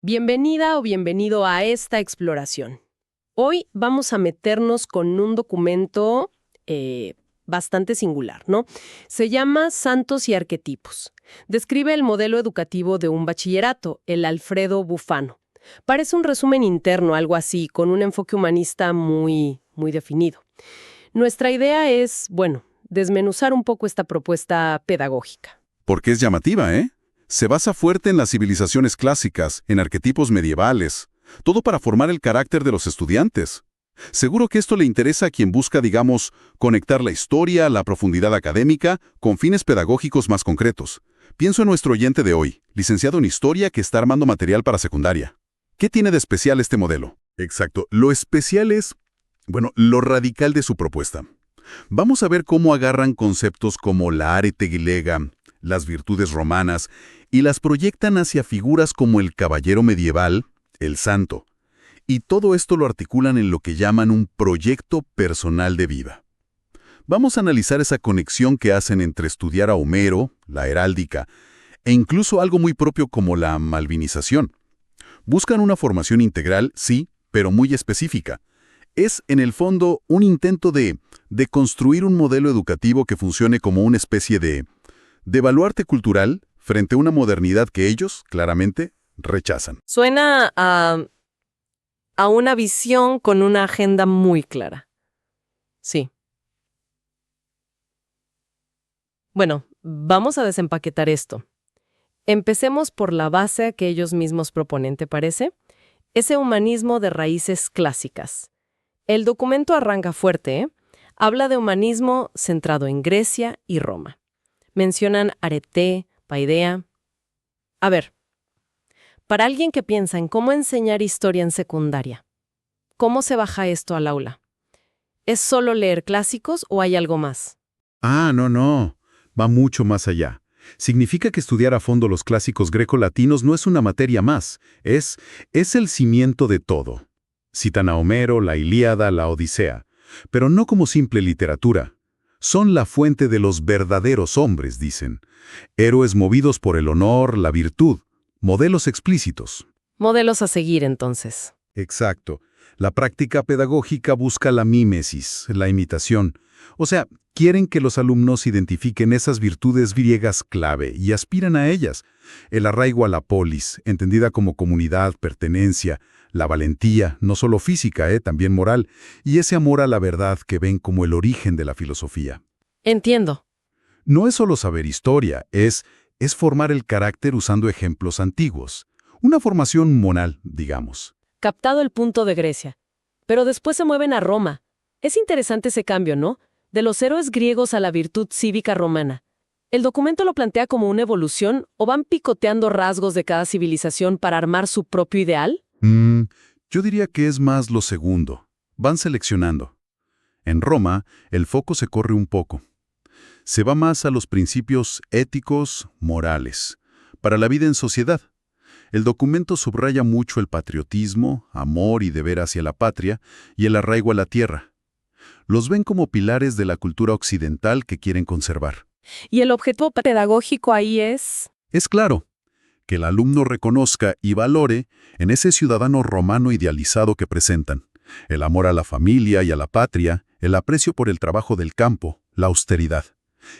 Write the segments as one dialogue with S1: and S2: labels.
S1: Bienvenida o bienvenido a esta exploración. Hoy vamos a meternos con un documento bastante singular, ¿no? Se llama Santos y Arquetipos. Describe el modelo educativo de un bachillerato, el Alfredo Bufano. Parece un resumen interno, algo así, con un enfoque humanista muy definido. Nuestra idea es, desmenuzar un poco esta propuesta pedagógica.
S2: Porque es llamativa, ¿eh? Se basa fuerte en las civilizaciones clásicas, en arquetipos medievales, todo para formar el carácter de los estudiantes. Seguro que esto le interesa a quien busca, digamos, conectar la historia, la profundidad académica, con fines pedagógicos más concretos. Pienso en nuestro oyente de hoy, licenciado en Historia que está armando material para secundaria. ¿Qué tiene de especial este modelo? Exacto, lo especial es, lo radical de su propuesta. Vamos a ver cómo agarran conceptos como la arete griega, las virtudes romanas, y las proyectan hacia figuras como el caballero medieval, el santo. Y todo esto lo articulan en lo que llaman un proyecto personal de vida. Vamos a analizar esa conexión que hacen entre estudiar a Homero, la heráldica, e incluso algo muy propio como la malvinización. Buscan una formación integral, sí, pero muy específica. Es, en el fondo, un intento de construir un modelo educativo que funcione como una especie de baluarte cultural frente a una modernidad que ellos, claramente, rechazan.
S1: Suena a una visión con una agenda muy clara. Sí. Bueno, vamos a desempaquetar esto. Empecemos por la base que ellos mismos proponen, ¿te parece? Ese humanismo de raíces clásicas. El documento arranca fuerte, ¿eh? Habla de humanismo centrado en Grecia y Roma. Mencionan arete, paideia. A ver, para alguien que piensa en cómo enseñar historia en secundaria, ¿cómo se baja esto al aula? ¿Es solo leer clásicos o hay algo más?
S2: No. Va mucho más allá. Significa que estudiar a fondo los clásicos greco-latinos no es una materia más, es el cimiento de todo. Citan a Homero, la Ilíada, la Odisea, pero no como simple literatura. Son la fuente de los verdaderos hombres, dicen. Héroes movidos por el honor, la virtud, modelos explícitos.
S1: Modelos a seguir, entonces.
S2: Exacto. La práctica pedagógica busca la mímesis, la imitación. O sea, quieren que los alumnos identifiquen esas virtudes griegas clave y aspiran a ellas. El arraigo a la polis, entendida como comunidad, pertenencia, la valentía, no solo física, también moral, y ese amor a la verdad que ven como el origen de la filosofía.
S1: Entiendo.
S2: No es solo saber historia, es formar el carácter usando ejemplos antiguos. Una formación moral, digamos.
S1: Captado el punto de Grecia. Pero después se mueven a Roma. Es interesante ese cambio, ¿no? De los héroes griegos a la virtud cívica romana. ¿El documento lo plantea como una evolución o van picoteando rasgos de cada civilización para armar su propio ideal?
S2: Yo diría que es más lo segundo. Van seleccionando. En Roma, el foco se corre un poco. Se va más a los principios éticos, morales, para la vida en sociedad. El documento subraya mucho el patriotismo, amor y deber hacia la patria y el arraigo a la tierra. Los ven como pilares de la cultura occidental que quieren conservar.
S1: ¿Y el objetivo pedagógico ahí es?
S2: Es claro, que el alumno reconozca y valore en ese ciudadano romano idealizado que presentan. El amor a la familia y a la patria, el aprecio por el trabajo del campo, la austeridad.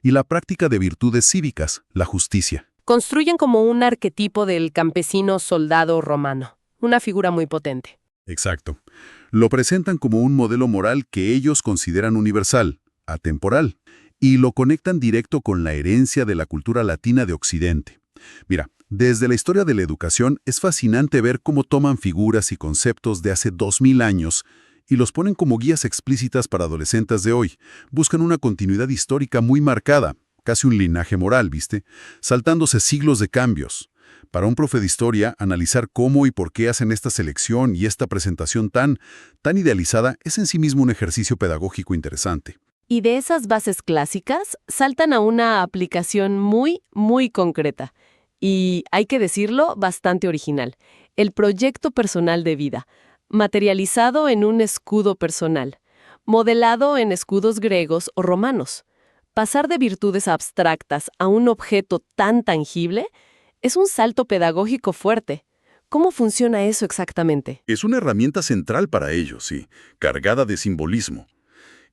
S2: Y la práctica de virtudes cívicas, la justicia.
S1: Construyen como un arquetipo del campesino soldado romano. Una figura muy potente.
S2: Exacto. Lo presentan como un modelo moral que ellos consideran universal, atemporal, y lo conectan directo con la herencia de la cultura latina de Occidente. Mira, desde la historia de la educación es fascinante ver cómo toman figuras y conceptos de hace 2000 años y los ponen como guías explícitas para adolescentes de hoy. Buscan una continuidad histórica muy marcada, casi un linaje moral, ¿viste? Saltándose siglos de cambios. Para un profe de historia, analizar cómo y por qué hacen esta selección y esta presentación tan idealizada es en sí mismo un ejercicio pedagógico interesante.
S1: Y de esas bases clásicas saltan a una aplicación muy concreta. Y, hay que decirlo, bastante original. El proyecto personal de vida, materializado en un escudo personal, modelado en escudos griegos o romanos. Pasar de virtudes abstractas a un objeto tan tangible es un salto pedagógico fuerte. ¿Cómo funciona eso exactamente?
S2: Es una herramienta central para ellos, sí, cargada de simbolismo.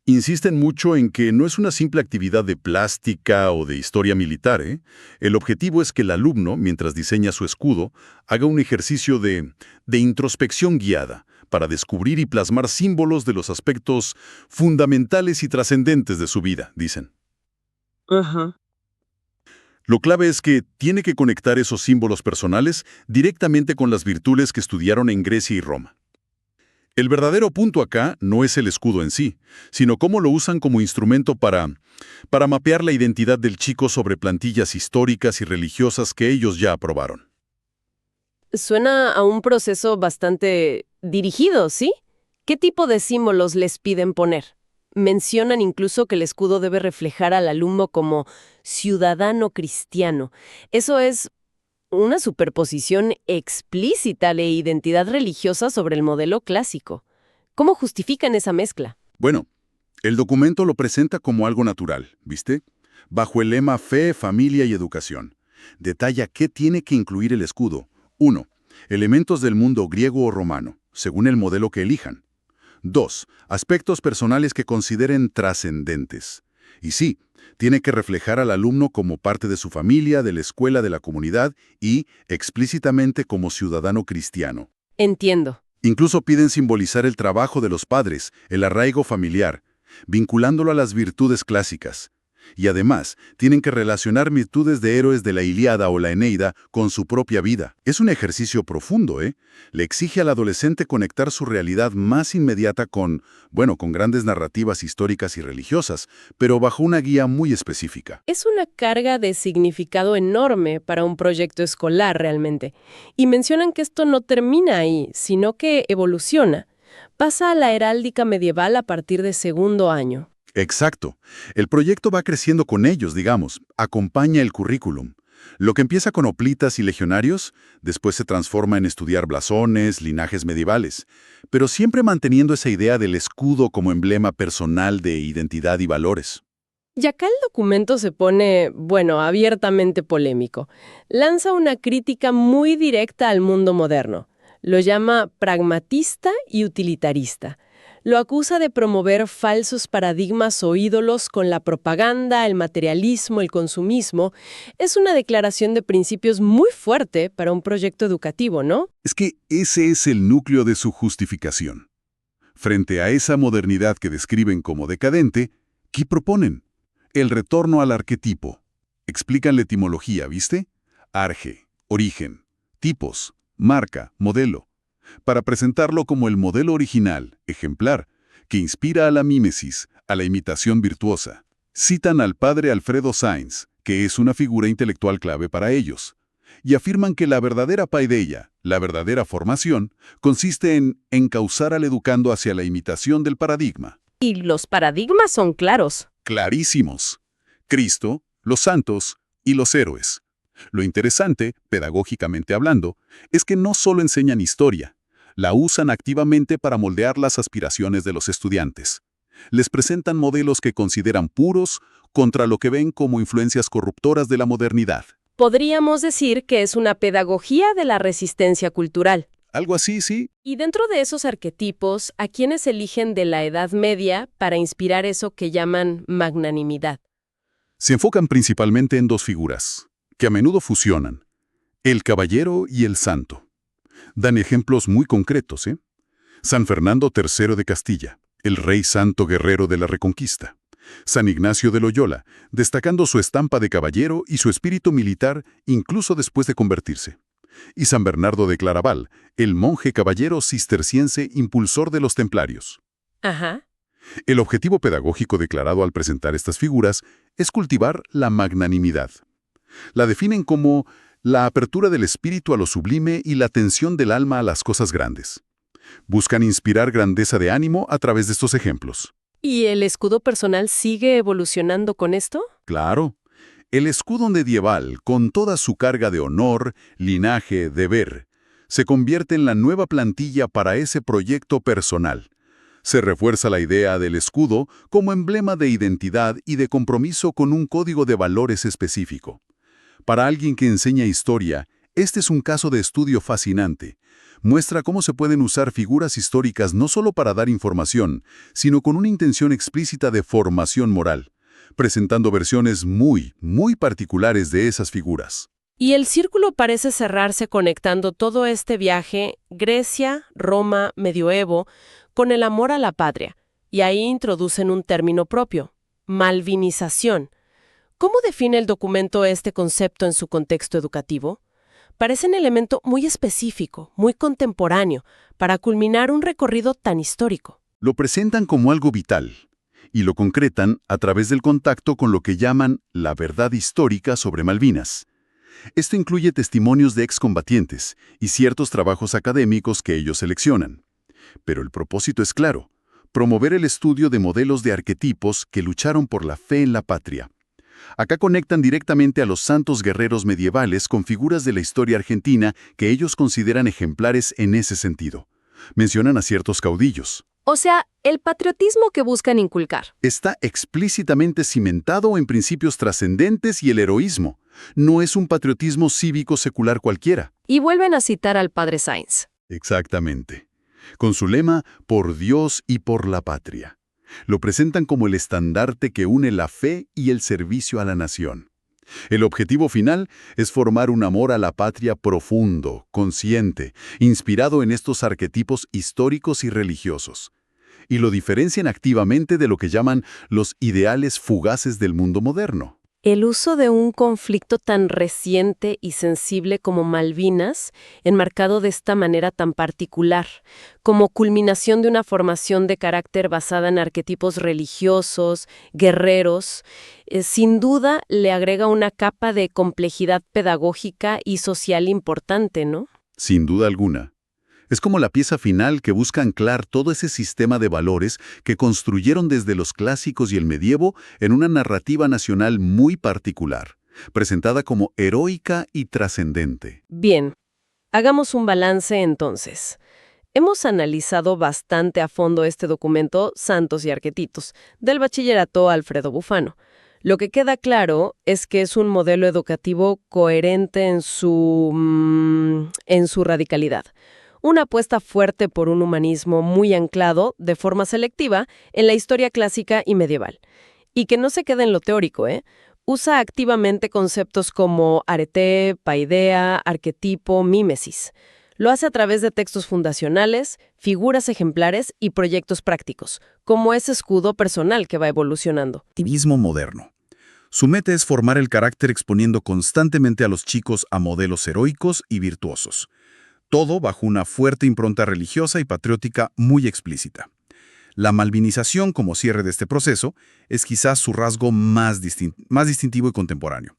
S2: Insisten mucho en que no es una simple actividad de plástica o de historia militar, ¿eh? El objetivo es que el alumno, mientras diseña su escudo, haga un ejercicio de introspección guiada para descubrir y plasmar símbolos de los aspectos fundamentales y trascendentes de su vida, dicen.
S1: Ajá.
S2: Lo clave es que tiene que conectar esos símbolos personales directamente con las virtudes que estudiaron en Grecia y Roma. El verdadero punto acá no es el escudo en sí, sino cómo lo usan como instrumento para mapear la identidad del chico sobre plantillas históricas y religiosas que ellos ya aprobaron.
S1: Suena a un proceso bastante dirigido, ¿sí? ¿Qué tipo de símbolos les piden poner? Mencionan incluso que el escudo debe reflejar al alumno como ciudadano cristiano. Eso es una superposición explícita de identidad religiosa sobre el modelo clásico. ¿Cómo justifican esa mezcla?
S2: Bueno, el documento lo presenta como algo natural, ¿viste? Bajo el lema Fe, Familia y Educación. Detalla qué tiene que incluir el escudo. 1. Elementos del mundo griego o romano, según el modelo que elijan. 2. Aspectos personales que consideren trascendentes. Y sí, tiene que reflejar al alumno como parte de su familia, de la escuela, de la comunidad y, explícitamente, como ciudadano cristiano.
S1: Entiendo.
S2: Incluso piden simbolizar el trabajo de los padres, el arraigo familiar, vinculándolo a las virtudes clásicas. Y además, tienen que relacionar virtudes de héroes de la Ilíada o la Eneida con su propia vida. Es un ejercicio profundo, ¿eh? Le exige al adolescente conectar su realidad más inmediata con grandes narrativas históricas y religiosas, pero bajo una guía muy específica.
S1: Es una carga de significado enorme para un proyecto escolar realmente. Y mencionan que esto no termina ahí, sino que evoluciona. Pasa a la heráldica medieval a partir de segundo año.
S2: Exacto. El proyecto va creciendo con ellos, digamos, acompaña el currículum. Lo que empieza con hoplitas y legionarios, después se transforma en estudiar blasones, linajes medievales, pero siempre manteniendo esa idea del escudo como emblema personal de identidad y valores.
S1: Y acá el documento se pone, abiertamente polémico. Lanza una crítica muy directa al mundo moderno. Lo llama pragmatista y utilitarista. Lo acusa de promover falsos paradigmas o ídolos con la propaganda, el materialismo, el consumismo. Es una declaración de principios muy fuerte para un proyecto educativo, ¿no?
S2: Es que ese es el núcleo de su justificación. Frente a esa modernidad que describen como decadente, ¿qué proponen? El retorno al arquetipo. Explican la etimología, ¿viste? Arge, origen, tipos, marca, modelo. Para presentarlo como el modelo original, ejemplar, que inspira a la mímesis, a la imitación virtuosa. Citan al padre Alfredo Sainz, que es una figura intelectual clave para ellos, y afirman que la verdadera paideia, la verdadera formación, consiste en encauzar al educando hacia la imitación del paradigma.
S1: Y los paradigmas son claros.
S2: Clarísimos. Cristo, los santos y los héroes. Lo interesante, pedagógicamente hablando, es que no solo enseñan historia, la usan activamente para moldear las aspiraciones de los estudiantes. Les presentan modelos que consideran puros contra lo que ven como influencias corruptoras de la modernidad.
S1: Podríamos decir que es una pedagogía de la resistencia cultural.
S2: Algo así, sí.
S1: Y dentro de esos arquetipos, ¿a quiénes eligen de la Edad Media para inspirar eso que llaman magnanimidad?
S2: Se enfocan principalmente en dos figuras, que a menudo fusionan, el caballero y el santo. Dan ejemplos muy concretos, ¿eh? San Fernando III de Castilla, el rey santo guerrero de la Reconquista. San Ignacio de Loyola, destacando su estampa de caballero y su espíritu militar incluso después de convertirse. Y San Bernardo de Claraval, el monje caballero cisterciense impulsor de los templarios.
S1: Ajá.
S2: El objetivo pedagógico declarado al presentar estas figuras es cultivar la magnanimidad. La definen como la apertura del espíritu a lo sublime y la atención del alma a las cosas grandes. Buscan inspirar grandeza de ánimo a través de estos ejemplos.
S1: ¿Y el escudo personal sigue evolucionando con esto?
S2: Claro, el escudo medieval, con toda su carga de honor, linaje, deber, se convierte en la nueva plantilla para ese proyecto personal. Se refuerza la idea del escudo como emblema de identidad y de compromiso con un código de valores específico. Para alguien que enseña historia, Este es un caso de estudio fascinante. Muestra cómo se pueden usar figuras históricas no solo para dar información, sino con una intención explícita de formación moral, presentando versiones muy particulares de esas figuras.
S1: Y el círculo parece cerrarse conectando todo este viaje, Grecia, Roma, medioevo, con el amor a la patria. Y ahí introducen un término propio, malvinización. ¿Cómo define el documento este concepto en su contexto educativo? Parece un elemento muy específico, muy contemporáneo, para culminar un recorrido tan histórico.
S2: Lo presentan como algo vital, y lo concretan a través del contacto con lo que llaman la verdad histórica sobre Malvinas. Esto incluye testimonios de excombatientes y ciertos trabajos académicos que ellos seleccionan. Pero el propósito es claro: promover el estudio de modelos de arquetipos que lucharon por la fe en la patria. Acá conectan directamente a los santos guerreros medievales con figuras de la historia argentina que ellos consideran ejemplares en ese sentido. Mencionan a ciertos caudillos.
S3: O sea, el patriotismo que buscan inculcar.
S2: Está explícitamente cimentado en principios trascendentes y el heroísmo. No es un patriotismo cívico secular cualquiera.
S3: Y vuelven a citar al padre Sainz.
S2: Exactamente. Con su lema, por Dios y por la patria. Lo presentan como el estandarte que une la fe y el servicio a la nación. El objetivo final es formar un amor a la patria profundo, consciente, inspirado en estos arquetipos históricos y religiosos. Y lo diferencian activamente de lo que llaman los ideales fugaces del mundo moderno.
S1: El uso de un conflicto tan reciente y sensible como Malvinas, enmarcado de esta manera tan particular, como culminación de una formación de carácter basada en arquetipos religiosos, guerreros, sin duda le agrega una capa de complejidad pedagógica y social importante, ¿no?
S2: Sin duda alguna. Es como la pieza final que busca anclar todo ese sistema de valores que construyeron desde los clásicos y el medievo en una narrativa nacional muy particular, presentada como heroica y trascendente.
S1: Bien, hagamos un balance entonces. Hemos analizado bastante a fondo este documento Santos y Arquetitos, del bachillerato Alfredo Bufano. Lo que queda claro es que es un modelo educativo coherente en su radicalidad. Una apuesta fuerte por un humanismo muy anclado, de forma selectiva, en la historia clásica y medieval. Y que no se queda en lo teórico, ¿eh? Usa activamente conceptos como arete, paideia, arquetipo, mímesis. Lo hace a través de textos fundacionales, figuras ejemplares y proyectos prácticos, como ese escudo personal que va evolucionando.
S2: Activismo moderno. Su meta es formar el carácter exponiendo constantemente a los chicos a modelos heroicos y virtuosos. Todo bajo una fuerte impronta religiosa y patriótica muy explícita. La malvinización como cierre de este proceso es quizás su rasgo más distintivo y contemporáneo.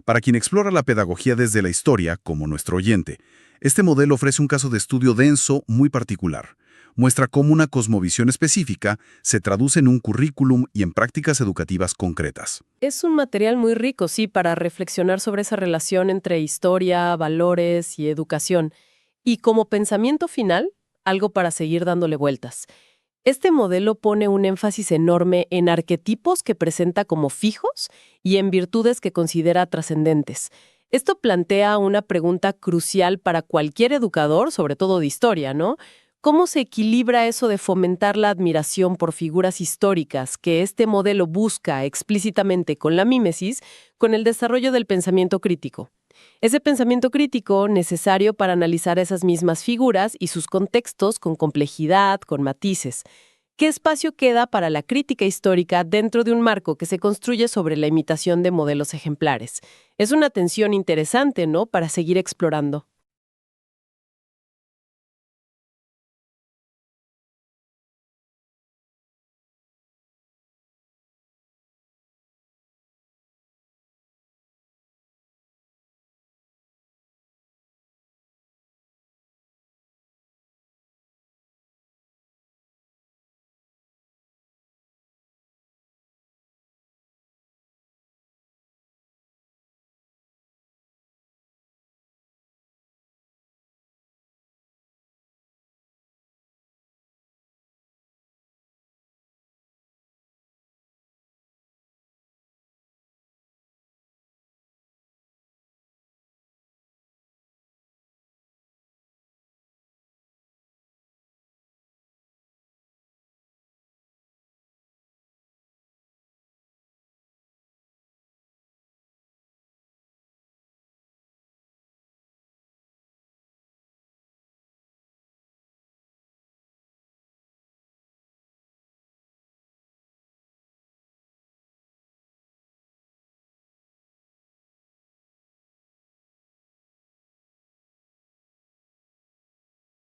S2: Para quien explora la pedagogía desde la historia, como nuestro oyente, este modelo ofrece un caso de estudio denso muy particular. Muestra cómo una cosmovisión específica se traduce en un currículum y en prácticas educativas concretas.
S1: Es un material muy rico, sí, para reflexionar sobre esa relación entre historia, valores y educación. Y como pensamiento final, algo para seguir dándole vueltas. Este modelo pone un énfasis enorme en arquetipos que presenta como fijos y en virtudes que considera trascendentes. Esto plantea una pregunta crucial para cualquier educador, sobre todo de historia, ¿no? ¿Cómo se equilibra eso de fomentar la admiración por figuras históricas que este modelo busca explícitamente con la mímesis, con el desarrollo del pensamiento crítico? Ese pensamiento crítico necesario para analizar esas mismas figuras y sus contextos con complejidad, con matices. ¿Qué espacio queda para la crítica histórica dentro de un marco que se construye sobre la imitación de modelos ejemplares? Es una tensión interesante, ¿no?, para seguir explorando.